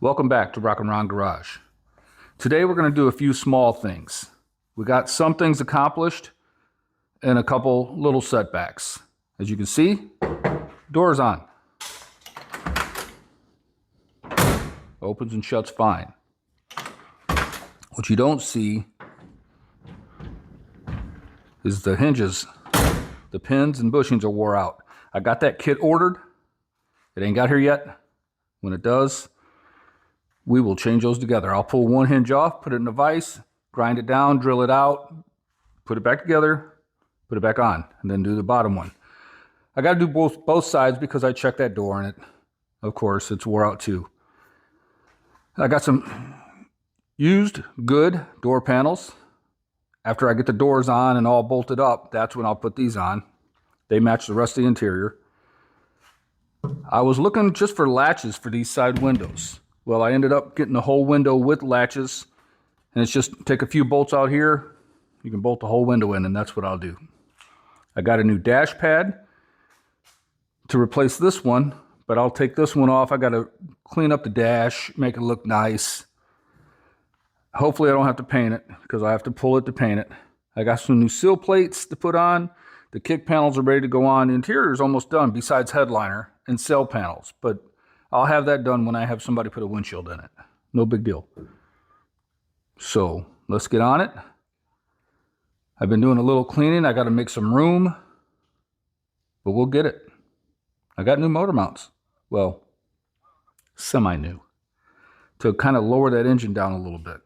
Welcome back to Rock and Ron Garage. Today we're going to do a few small things. We got some things accomplished and a couple little setbacks. As you can see, door's on. Opens and shuts fine. What you don't see is the hinges. The pins and bushings are wore out. I got that kit ordered. It ain't got here yet. When it does, we will change those together. I'll pull one hinge off, put it in a vise, grind it down, drill it out, put it back together, put it back on, and then do the bottom one. I got to do both sides because I checked that door and it, of course, it's wore out too. I got some used good door panels. After I get the doors on and all bolted up, that's when I'll put these on. They match the rest of the interior. I was looking just for latches for these side windows. Well, I ended up getting the whole window with latches, and it's just take a few bolts out here. You can bolt the whole window in, and that's what I'll do. I got a new dash pad to replace this one, but I'll take this one off. I got to clean up the dash, make it look nice. Hopefully I don't have to paint it because I have to pull it to paint it. I got some new sill plates to put on. The kick panels are ready to go on. The interior is almost done besides headliner and cell panels, but I'll have that done when I have somebody put a windshield in it. No big deal. So let's get on it. I've been doing a little cleaning. I got to make some room, but we'll get it. I got new motor mounts. Well, semi-new, to kind of lower that engine down a little bit.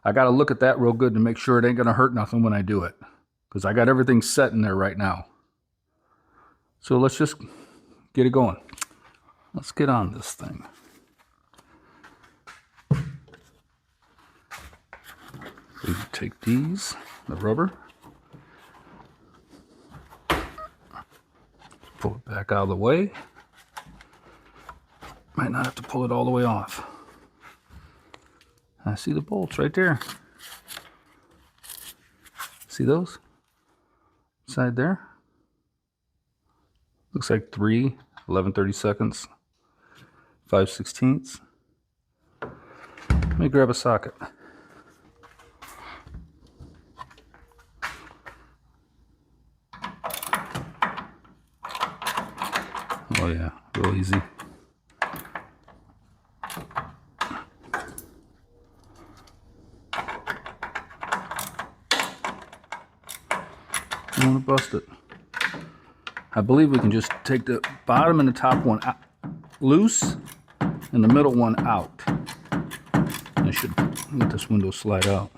I got to look at that real good to make sure it ain't going to hurt nothing when I do it, because I got everything set in there right now. So let's just get it going. Let's get on this thing. We take these, the rubber, pull it back out of the way. Might not have to pull it all the way off. I see the bolts right there. See those? Inside there. Looks like 3 11/32, 5/16. Let me grab a socket. Oh yeah, real easy. I want to bust it. I believe we can just take the bottom and the top one out, loose, and the middle one out. I should let this window slide out.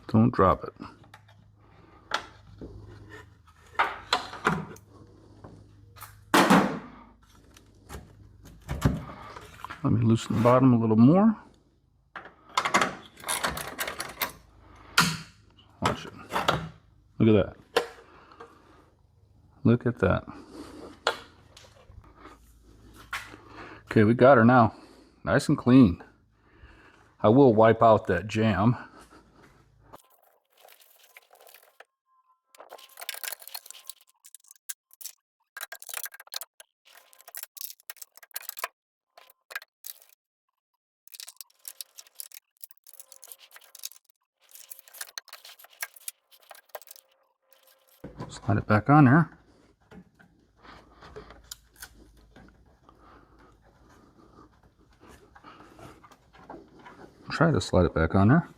Don't drop it. Let me loosen the bottom a little more. Watch it. Look at that. Look at that. Okay, we got her now. Nice and clean. I will wipe out that jam. Slide it back on there. Try to slide it back on there.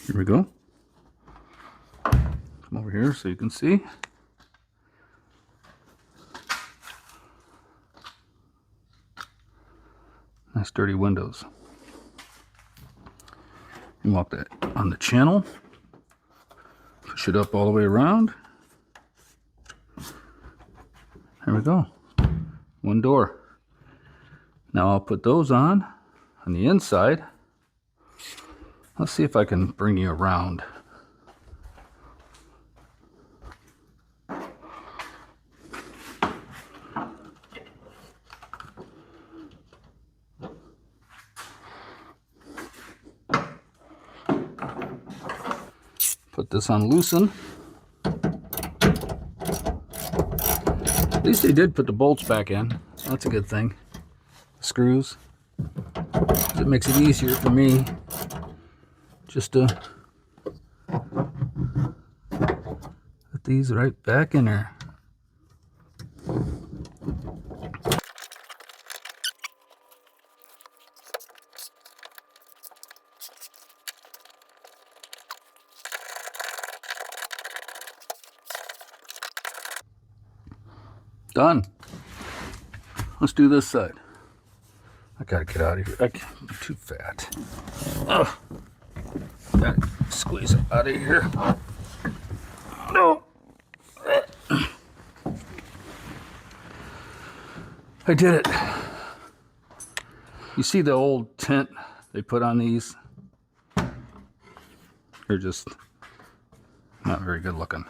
Here we go. Come over here so you can see. Nice dirty windows. You walk that on the channel, push it up all the way around. we go. One door. Now I'll put those on the inside. Let's see if I can bring you around. Put this on loosen. At least they did put the bolts back in. That's a good thing. Screws. It makes it easier for me just to put these right back in there. Done. Let's do this side. I gotta get out of here. I'm too fat. Ugh. Gotta squeeze it out of here. No. I did it. You see the old tent they put on these? They're just not very good looking.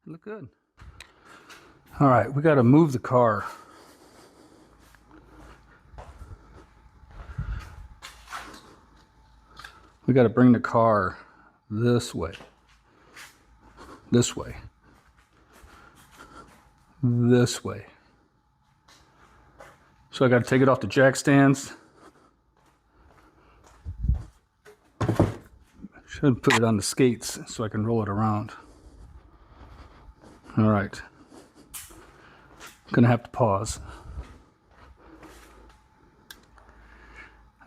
Look good. All right, we got to move the car. We got to bring the car this way, this way, this way. So I got to take it off the jack stands. Should put it on the skates so I can roll it around. All right. Gonna have to pause.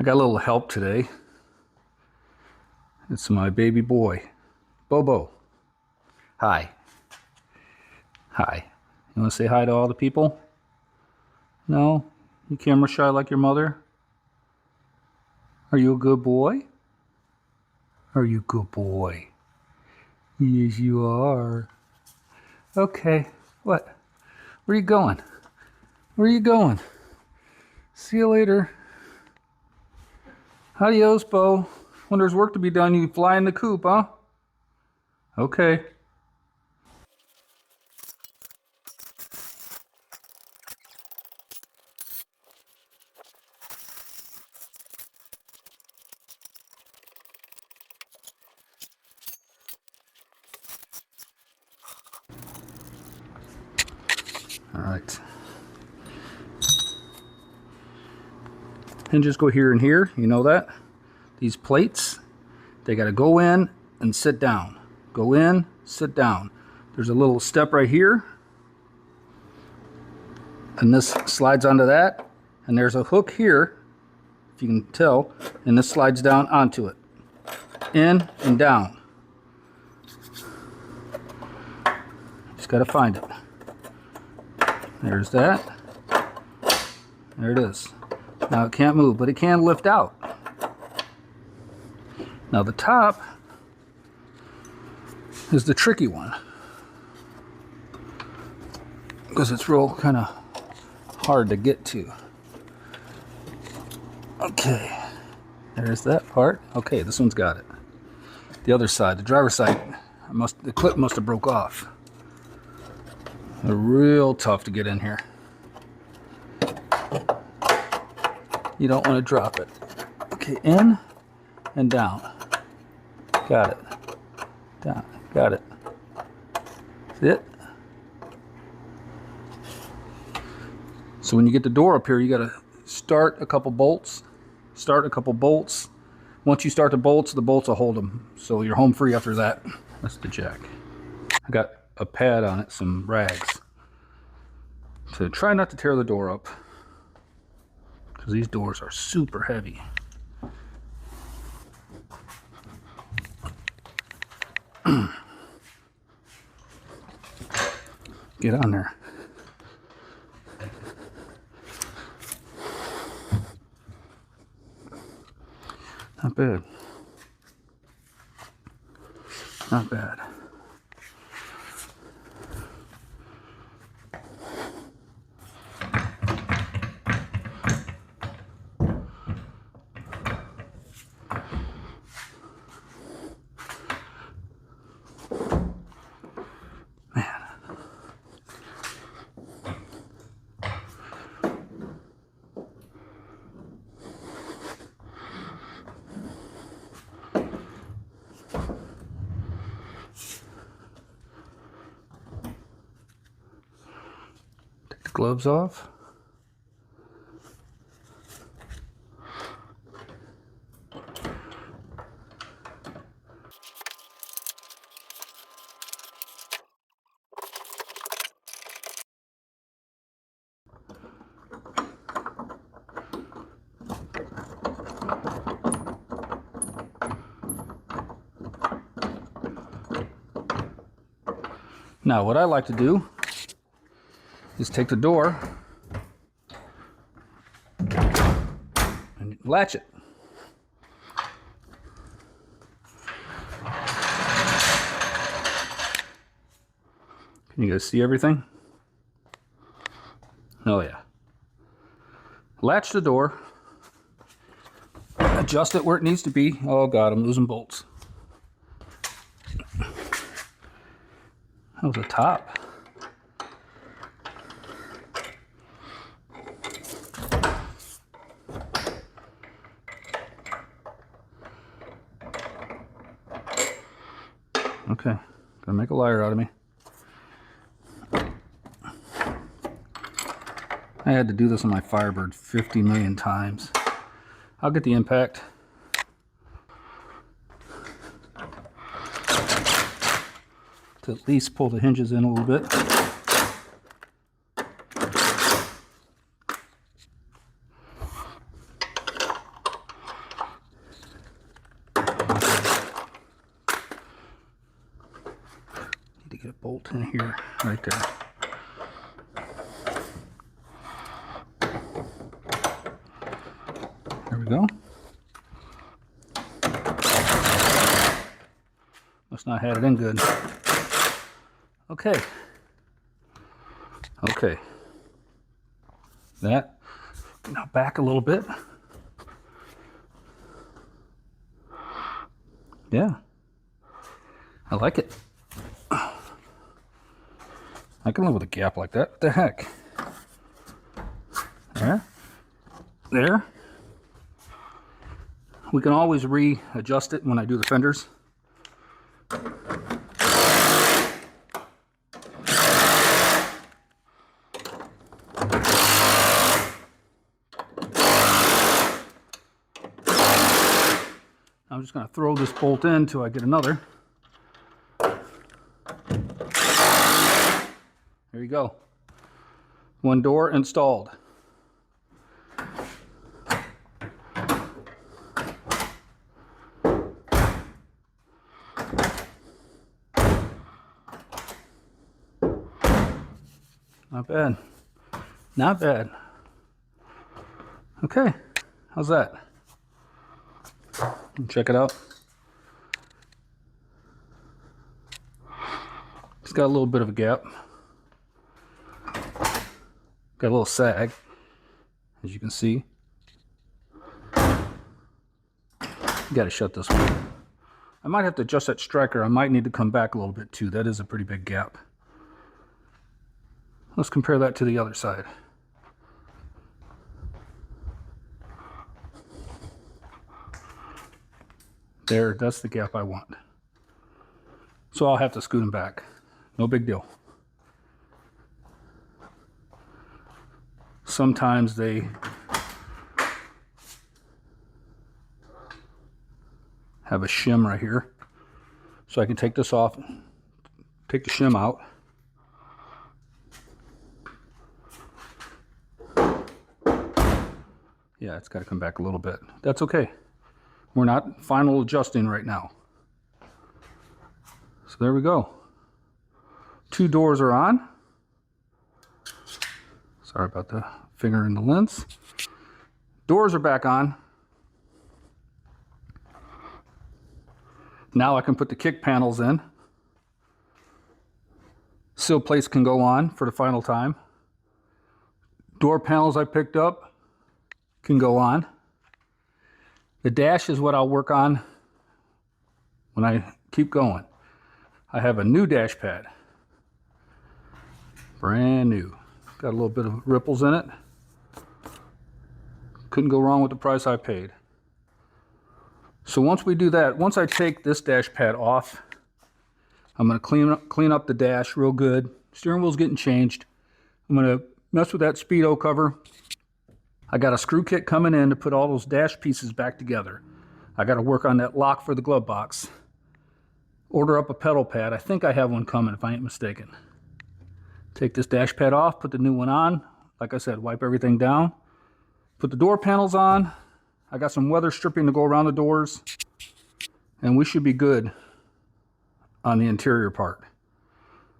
I got a little help today. It's my baby boy, Bobo. Hi. Hi. You want to say hi to all the people? No? You camera shy like your mother? Are you a good boy? Are you a good boy? Yes, you are. Okay. What? Where are you going? Where are you going? See you later. Adios, Bo. When there's work to be done, you fly in the coop, huh? Okay. All right. Hinges go here and here, you know that? These plates, they got to go in and sit down. Go in, sit down. There's a little step right here. And this slides onto that. And there's a hook here, if you can tell. And this slides down onto it. In and down. Just got to find it. There's that. There it is. Now it can't move, but it can lift out. Now the top is the tricky one, because it's real kind of hard to get to. Okay, there's that part. Okay, this one's got it. The other side, the driver's side, the clip must have broke off. They're real tough to get in here. You don't want to drop it. Okay, in and down. Got it. Down. Got it. See it? So when you get the door up here, you got to start a couple bolts. Start a couple bolts. Once you start the bolts will hold them. So you're home free after that. That's the jack. I got a pad on it, some rags. So try not to tear the door up, because these doors are super heavy. Get on there. Not bad. Not bad. Take the gloves off. Now, what I like to do is take the door and latch it. Can you guys see everything? Oh yeah. Latch the door. Adjust it where it needs to be. Oh God, I'm losing bolts. That was a top. Okay, gonna make a liar out of me. I had to do this on my Firebird 50 million times. I'll get the impact. To at least pull the hinges in a little bit. Need to get a bolt in here, right there. There we go. Must not have had it in good. Okay. Okay. That. Now back a little bit. Yeah. I like it. I can live with a gap like that. What the heck? There. There. We can always readjust it when I do the fenders. I'm just going to throw this bolt in until I get another. There you go. One door installed. Not bad. Not bad. Okay. How's that? Check it out. It's got a little bit of a gap. Got a little sag, as you can see. You gotta shut this one. I might have to adjust that striker. I might need to come back a little bit too. That is a pretty big gap. Let's compare that to the other side. There, that's the gap I want. So I'll have to scoot them back. No big deal. Sometimes they have a shim right here. So I can take this off, take the shim out. Yeah, it's got to come back a little bit. That's okay. We're not final adjusting right now. So there we go. 2 doors are on. Sorry about the finger in the lens. Doors are back on. Now I can put the kick panels in. Sill plates can go on for the final time. Door panels I picked up can go on. The dash is what I'll work on when I keep going. I have a new dash pad. Brand new. Got a little bit of ripples in it. Couldn't go wrong with the price I paid. So once we do that, once I take this dash pad off, I'm going to clean up the dash real good. Steering wheel's getting changed. I'm going to mess with that speedo cover. I got a screw kit coming in to put all those dash pieces back together. I got to work on that lock for the glove box. Order up a pedal pad. I think I have one coming if I ain't mistaken. Take this dash pad off, put the new one on. Like I said, wipe everything down. Put the door panels on. I got some weather stripping to go around the doors. And we should be good on the interior part.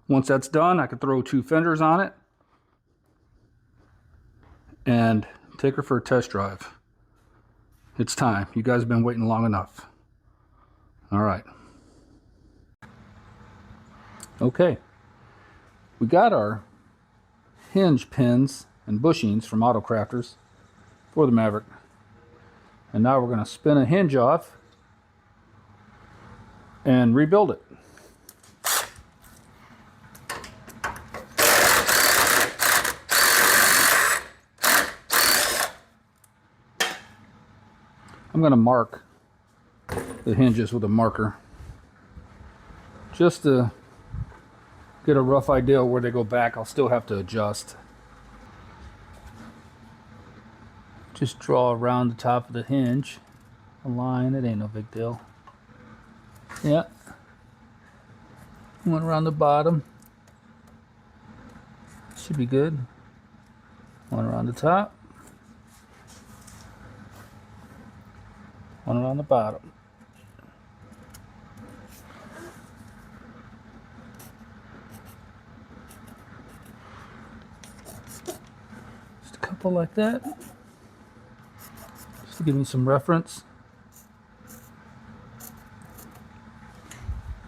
Once that's done, I can throw 2 fenders on it and take her for a test drive. It's time. You guys have been waiting long enough. All right. Okay. We got our hinge pins and bushings from Auto Crafters for the Maverick. And now we're going to spin a hinge off and rebuild it. I'm going to mark the hinges with a marker just to get a rough idea where they go back. I'll still have to adjust. Just draw around the top of the hinge a line. It ain't no big deal. Yeah. One around the bottom. Should be good. One around the top. One around the bottom. Just a couple like that. Just to give me some reference.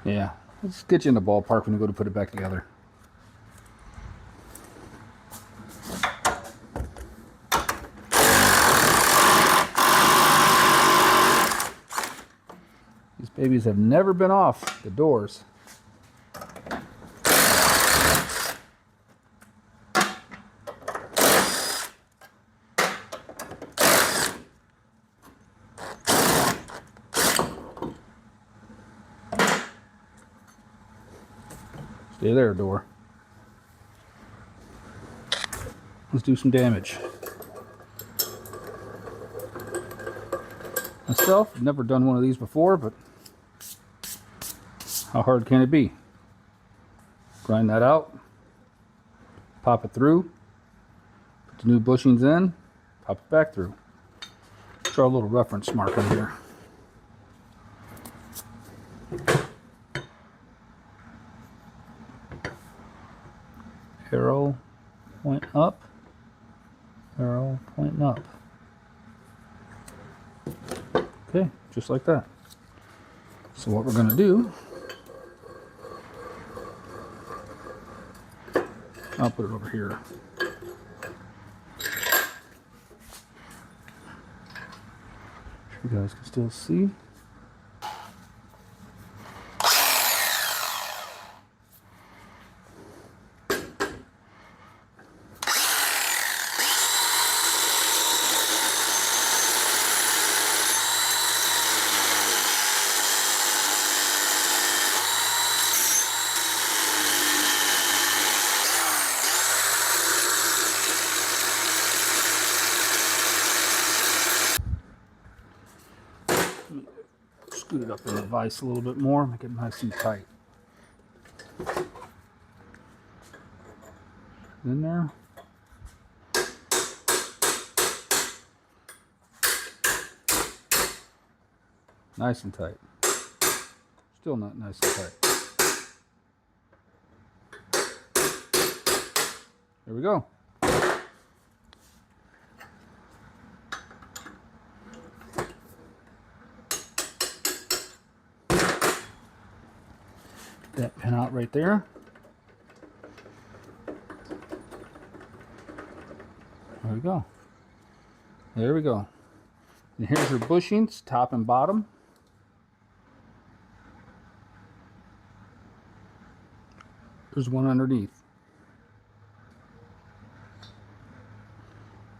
Yeah, let's get you in the ballpark when you go to put it back together. These babies have never been off the doors. Stay there, door. Let's do some damage. Myself, never done one of these before, but how hard can it be? Grind that out, pop it through, put the new bushings in, pop it back through. Draw a little reference mark in here. Arrow point up, arrow pointing up. Okay, just like that. So what we're going to do, I'll put it over here. You guys can still see. Scoot it up in the vise a little bit more, make it nice and tight. In there. Nice and tight. Still not nice and tight. There we go. That pin out right there. There we go. There we go. And here's your bushings, top and bottom. There's one underneath.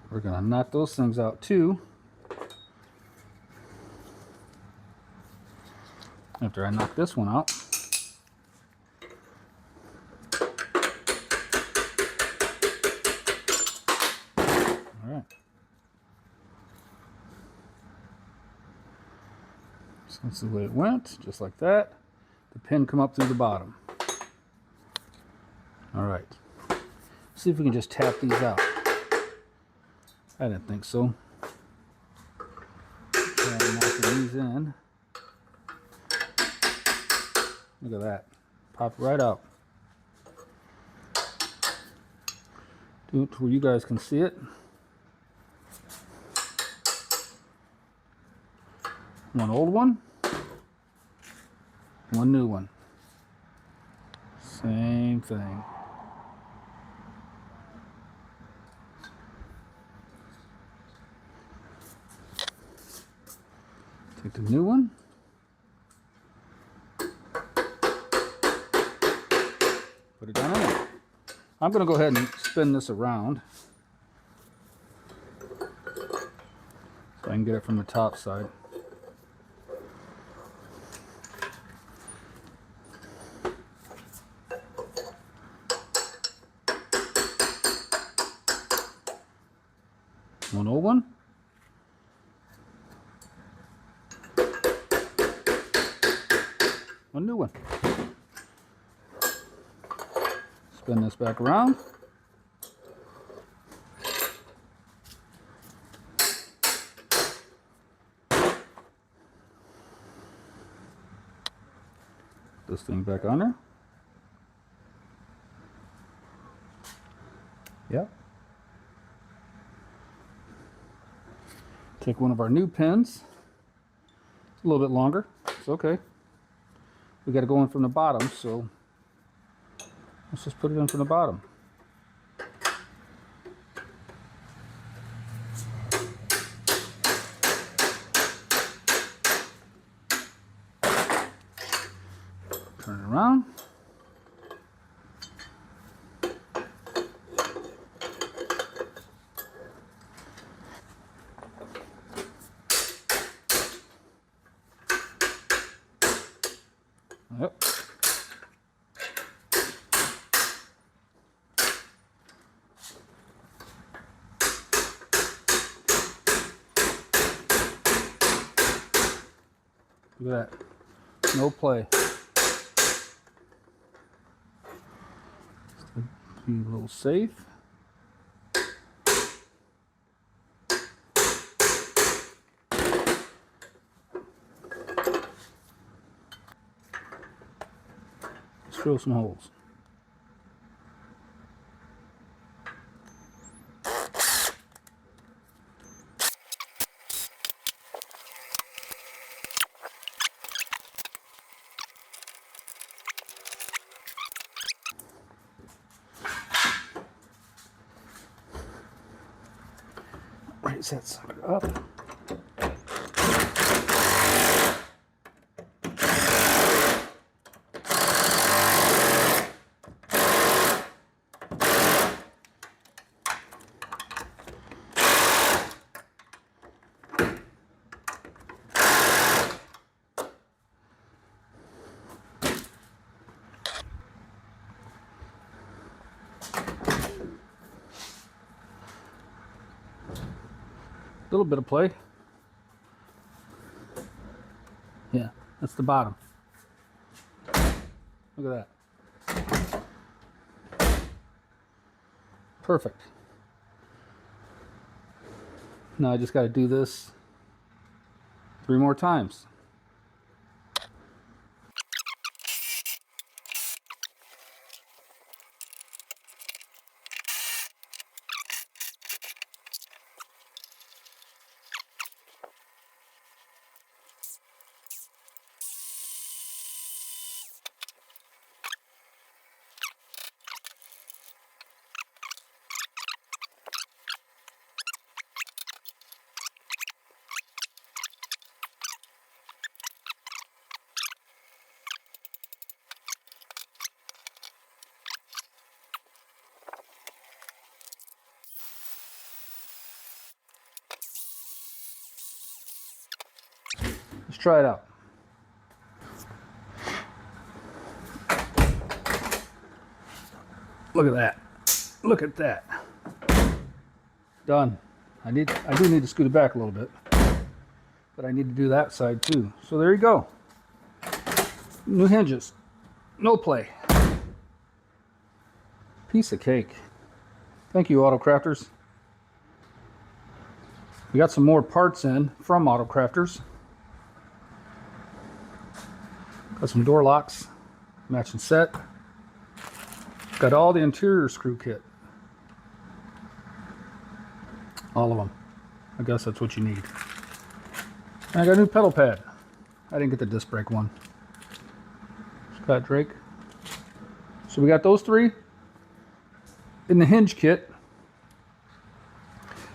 We're going to knock those things out too. After I knock this one out. Alright. So that's the way it went, just like that. The pin come up through the bottom. Alright. See if we can just tap these out. I didn't think so. Try knocking these in. Look at that. Pop right out. Do it to where you guys can see it. One old one. One new one. Same thing. Take the new one. Put it down in there. I'm going to go ahead and spin this around so I can get it from the top side. One old one. One new one. Spin this back around. This thing back on there. Yep. Take one of our new pins. It's a little bit longer. It's okay. We got to go in from the bottom, so let's just put it in from the bottom. Turn it around. Yep. Look at that. No play. Just to be a little safe. Let's drill some holes. Raise that sucker up. A little bit of play. Yeah, that's the bottom. Look at that. Perfect. Now I just got to do this 3 more times. try it out. Look at that. Look at that. Done. I do need to scoot it back a little bit, but I need to do that side too. So there you go. New hinges. No play. Piece of cake. Thank you, Auto Crafters. We got some more parts in from Auto Crafters. Got some door locks, matching set. Got all the interior screw kit. All of them. I guess that's what you need. And I got a new pedal pad. I didn't get the disc brake one. Scott Drake. So we got those three in the hinge kit.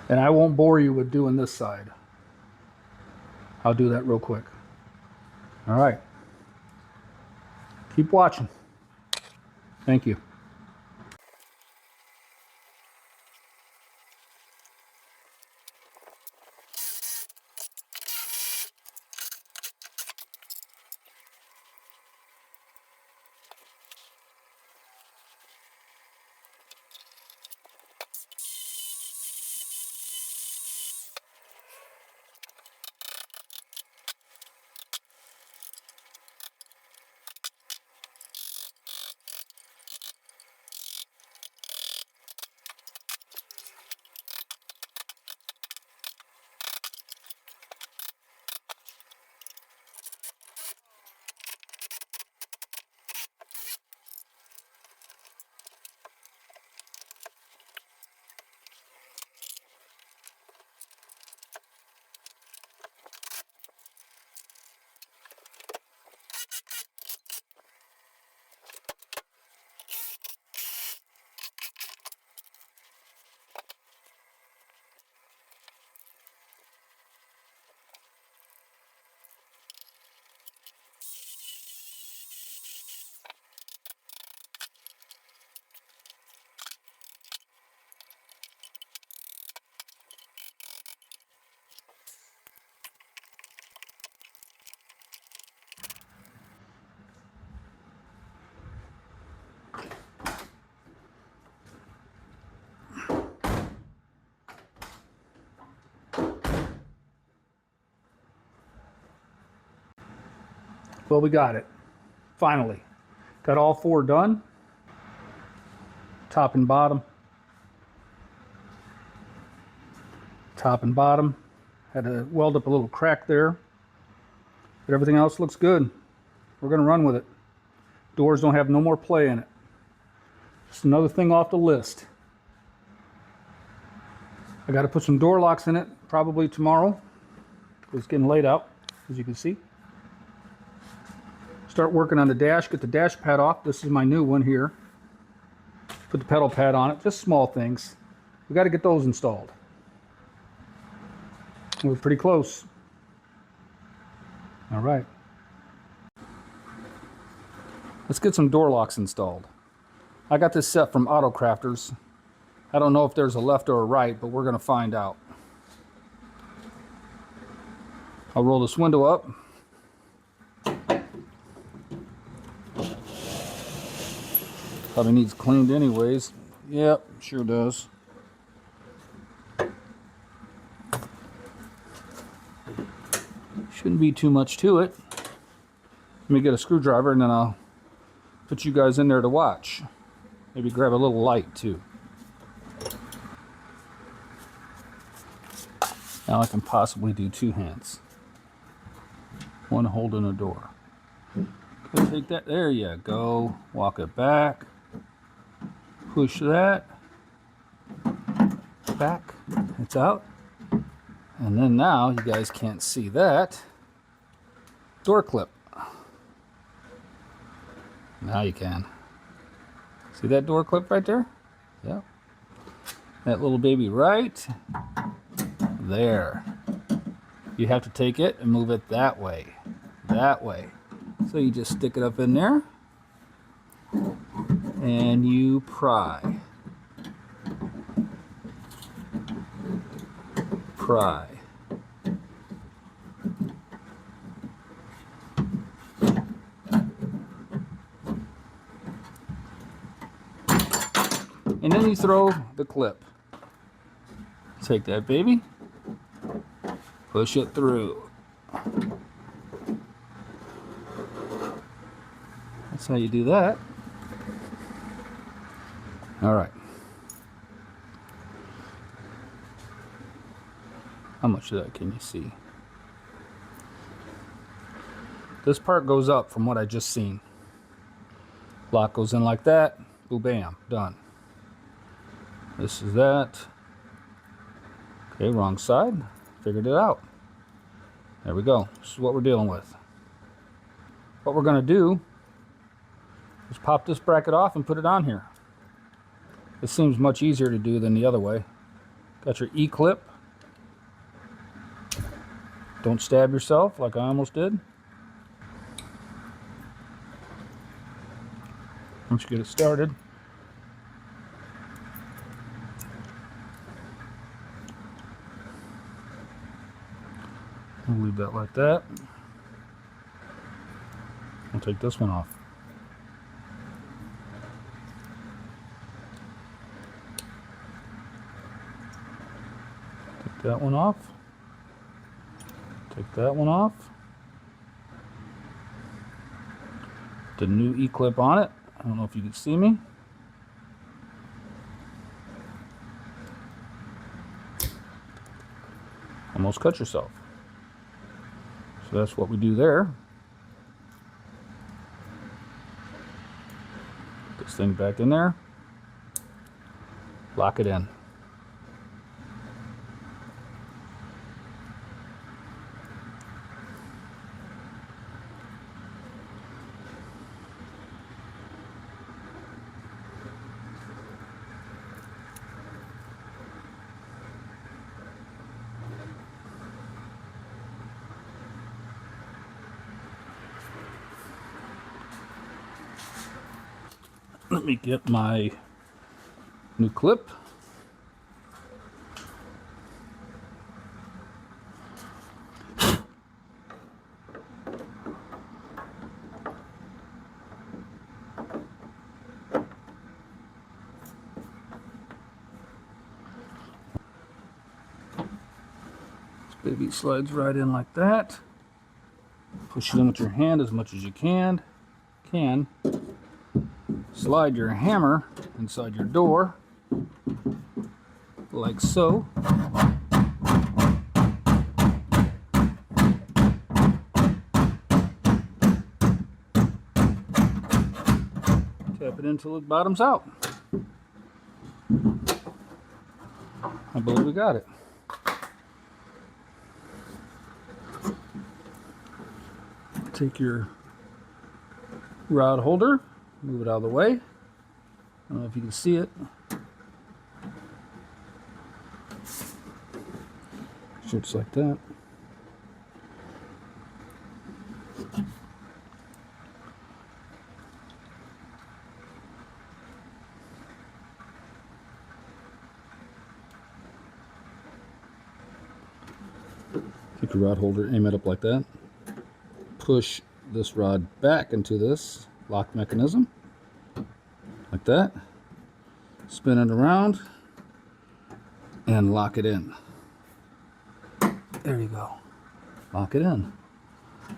And I won't bore you with doing this side. I'll do that real quick. All right. Keep watching. Thank you. Well, we got it. Finally. Got all four done. Top and bottom. Top and bottom. Had to weld up a little crack there. But everything else looks good. We're going to run with it. Doors don't have no more play in it. Just another thing off the list. I got to put some door locks in it probably tomorrow. It's getting late out, as you can see. Start working on the dash, get the dash pad off. This is my new one here. Put the pedal pad on it, just small things. We got to get those installed. We're pretty close. All right. Let's get some door locks installed. I got this set from Auto Crafters. I don't know if there's a left or a right, but we're going to find out. I'll roll this window up. Probably needs cleaned anyways. Yep, sure does. Shouldn't be too much to it. Let me get a screwdriver and then I'll put you guys in there to watch. Maybe grab a little light too. Now I can possibly do two hands. One holding a door. Okay, take that, there you go. Walk it back. Push that back, it's out. And then now, you guys can't see that, door clip. Now you can. See that door clip right there? Yep. That little baby right there. You have to take it and move it that way. That way. So you just stick it up in there. And you pry. Pry. And then you throw the clip. Take that baby, push it through. That's how you do that. All right. How much of that can you see? This part goes up from what I just seen. Lock goes in like that. Boom, bam, done. This is that. Okay, wrong side. Figured it out. There we go. This is what we're dealing with. What we're going to do is pop this bracket off and put it on here. It seems much easier to do than the other way. Got your E-clip. Don't stab yourself like I almost did. Once you get it started, we'll leave that like that. I'll take this one off. Take that one off. Take that one off. The new E-clip on it. I don't know if you can see me. Almost cut yourself. So that's what we do there. Put this thing back in there. Lock it in. Let me get my new clip. This baby slides right in like that. Push it in with your hand as much as you can. Slide your hammer inside your door, like so. Tap it until it bottoms out. I believe we got it. Take your rod holder, move it out of the way. I don't know if you can see it. Shoots like that. Take your rod holder, aim it up like that. Push this rod back into this lock mechanism. Like that. Spin it around and lock it in. There you go. Lock it in.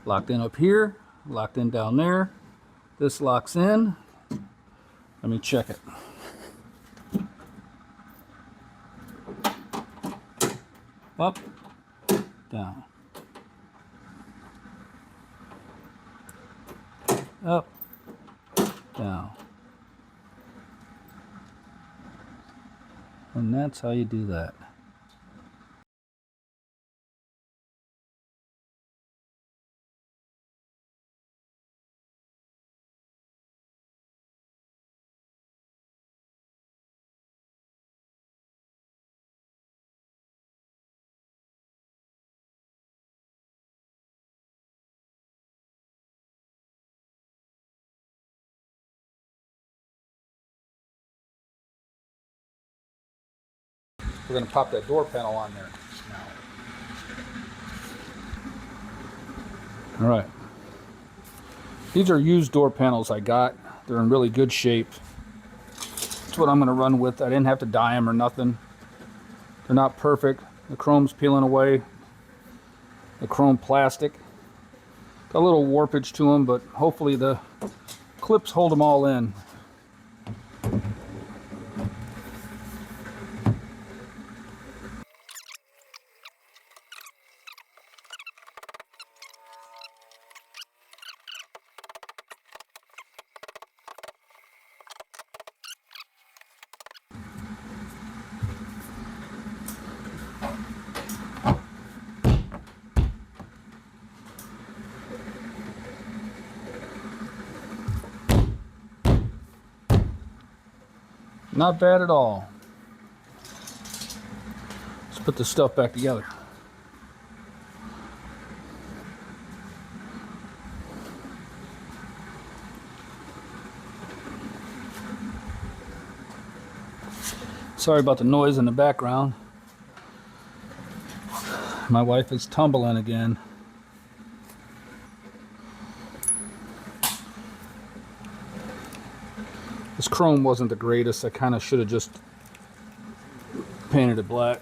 Locked in up here, locked in down there. This locks in. Let me check it. Up, down. Up, down. And that's how you do that. We're going to pop that door panel on there now. All right. These are used door panels I got. They're in really good shape. that's what I'm going to run with. I didn't have to dye them or nothing. They're not perfect. The chrome's peeling away. The chrome plastic. Got a little warpage to them, but hopefully the clips hold them all in. Not bad at all. Let's put this stuff back together. Sorry about the noise in the background. My wife is tumbling again. This chrome wasn't the greatest. I kind of should have just painted it black.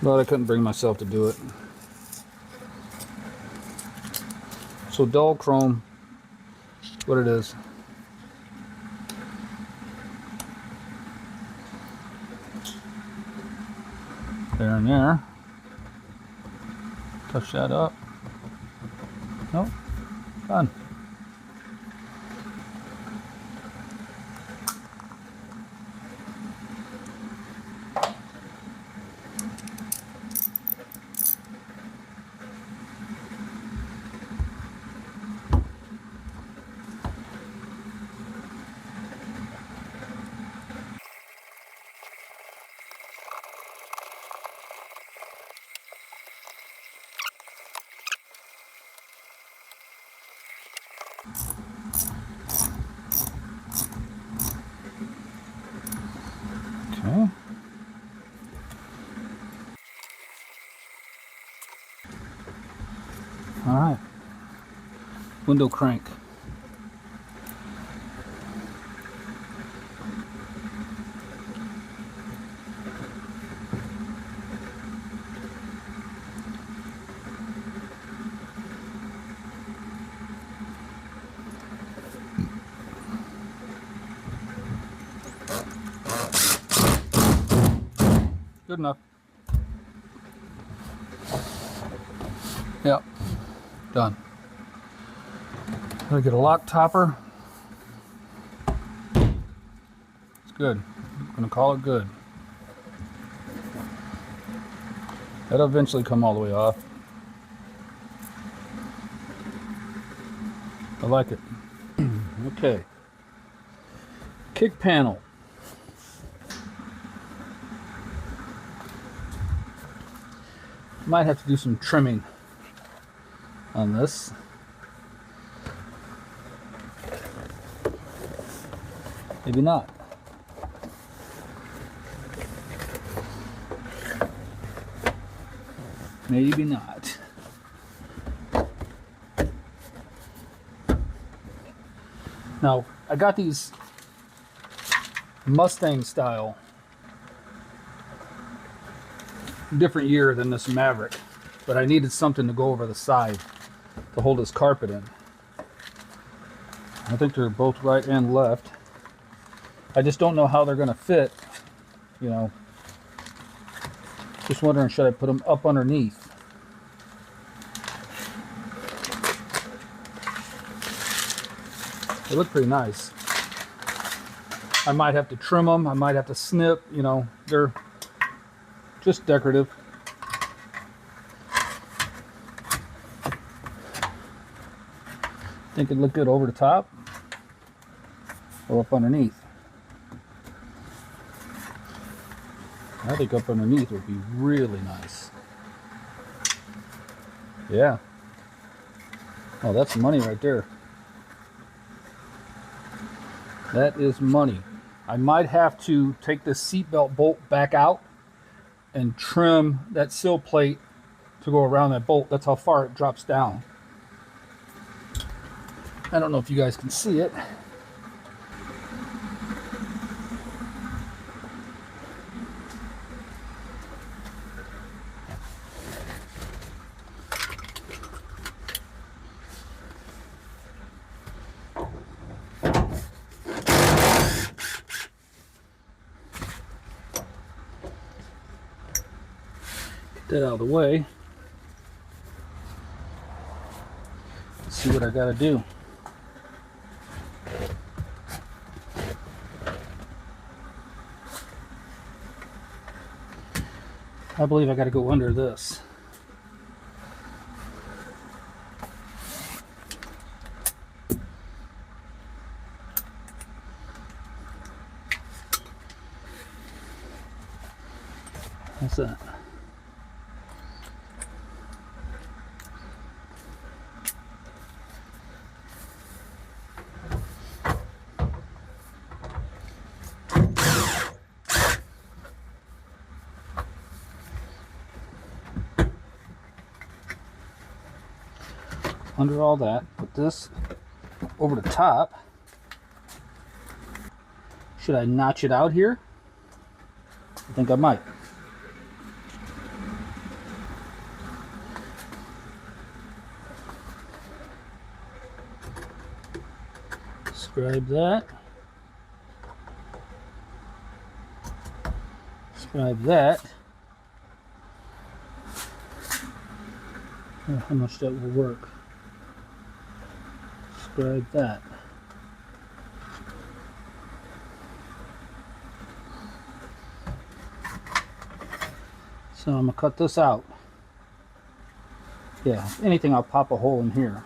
But I couldn't bring myself to do it. So dull chrome, what it is. There and there. Touch that up. Nope. Done. Okay. All right. Window crank. Good enough. Yep. Done. Gonna get a lock topper. It's good. I'm gonna call it good. That'll eventually come all the way off. I like it. Okay. Kick panel. Might have to do some trimming on this. Maybe not. Maybe not. Now, I got these Mustang style, different year than this Maverick, but I needed something to go over the side to hold this carpet in. I think they're both right and left. I just don't know how they're going to fit, you know. Just wondering, should I put them up underneath? They look pretty nice. I might have to trim them. I might have to snip, you know. They're just decorative. Think it'd look good over the top or up underneath. I think up underneath would be really nice. Yeah. Oh, that's money right there. That is money. I might have to take this seatbelt bolt back out and trim that sill plate to go around that bolt. That's how far it drops down. I don't know if you guys can see it. Get that out of the way. Let's see what I gotta do. I believe I gotta go under this. What's that? Under all that, put this over the top. Should I notch it out here? I think I might. Scribe that. Scribe that. How much that will work. Scribe that. So I'm gonna cut this out. Yeah, if anything, I'll pop a hole in here.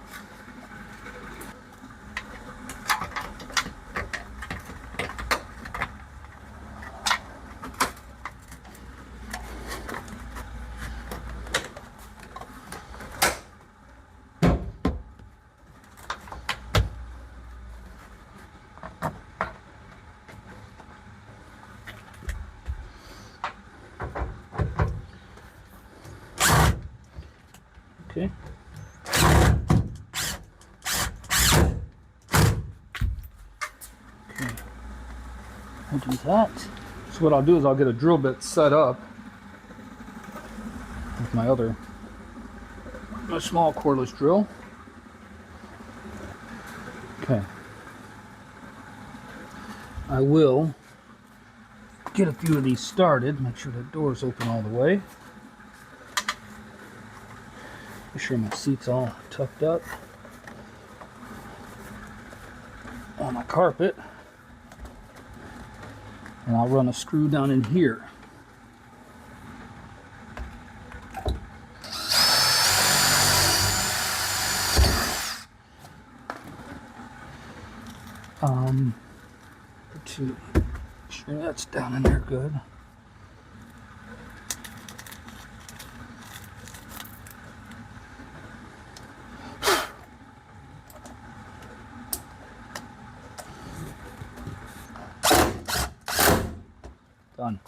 Okay. I'll do that. So what I'll do is I'll get a drill bit set up with my small cordless drill. Okay. I will get a few of these started. Make sure the door's open all the way. Make sure my seat's all tucked up on my carpet. And I'll run a screw down in here. To make sure that's down in there good. Done.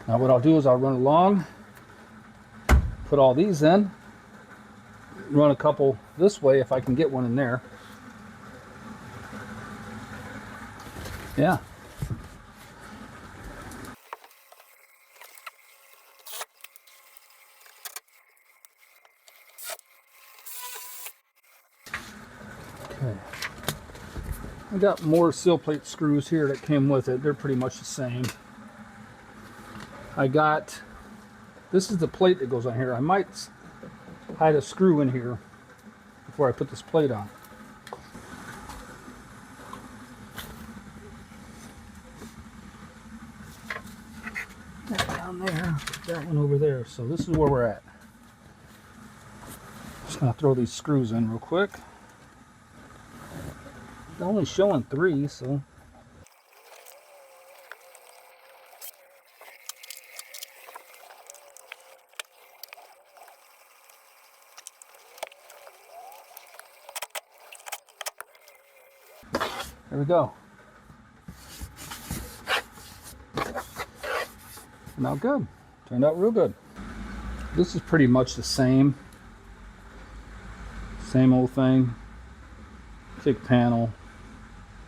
Now what I'll do is I'll run along, put all these in, run a couple this way if I can get one in there. Yeah. Okay. I got more seal plate screws here that came with it. They're pretty much the same. This is the plate that goes on here. I might hide a screw in here before I put this plate on. That down there, that one over there. So this is where we're at. Just gonna throw these screws in real quick. It's only showing 3, so. There we go. Now good. Turned out real good. This is pretty much the same old thing. Take panel,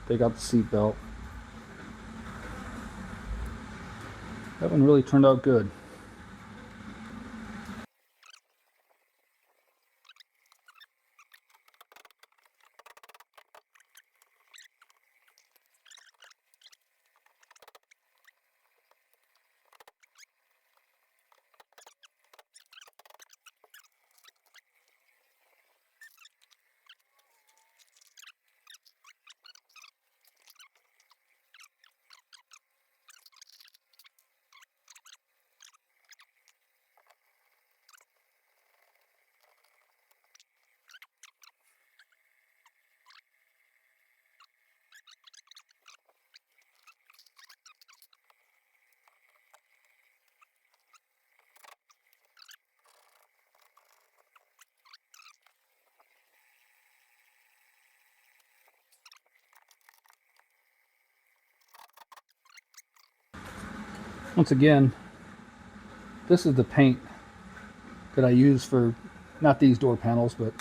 take out the seat belt. That one really turned out good. Once again, this is the paint that I use for, not these door panels, but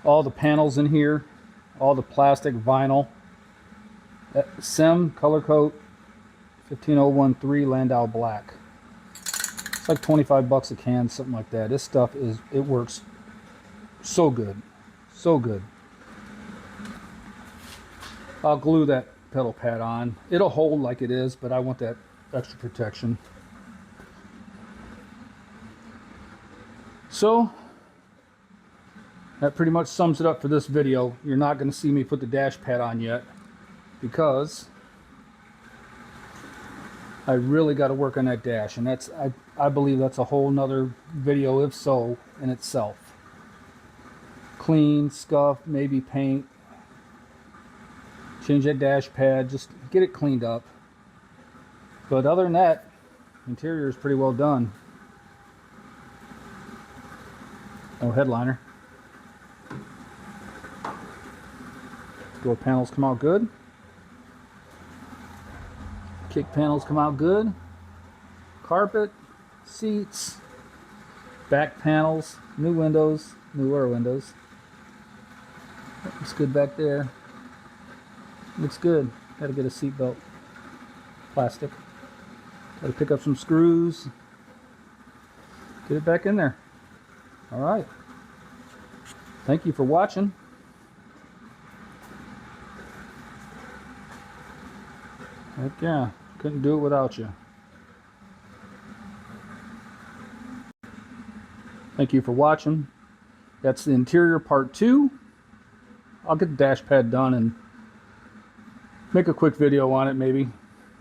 all the panels in here, all the plastic vinyl. Sim Color Coat 15013 Landau Black. It's like 25 bucks a can, something like that. This stuff it works so good. So good. I'll glue that pedal pad on. It'll hold like it is, but I want that extra protection. So that pretty much sums it up for this video. You're not going to see me put the dash pad on yet because I really got to work on that dash, and that's I believe that's a whole nother video, if so, in itself. Clean, scuff, maybe paint, change that dash pad, just get it cleaned up. But other than that, interior is pretty well done. No headliner. Door panels come out good. Kick panels come out good. Carpet, seats, back panels, new windows, newer windows. Looks good back there. Looks good. Got to get a seat belt. Plastic. Got to pick up some screws. Get it back in there. All right. Thank you for watching. Heck yeah. Couldn't do it without you. Thank you for watching. That's the interior part 2. I'll get the dash pad done and make a quick video on it maybe.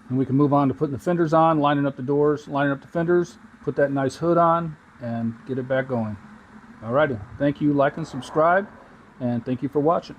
And we can move on to putting the fenders on, lining up the doors, lining up the fenders, put that nice hood on, and get it back going. Alrighty. Thank you, like and subscribe, and thank you for watching.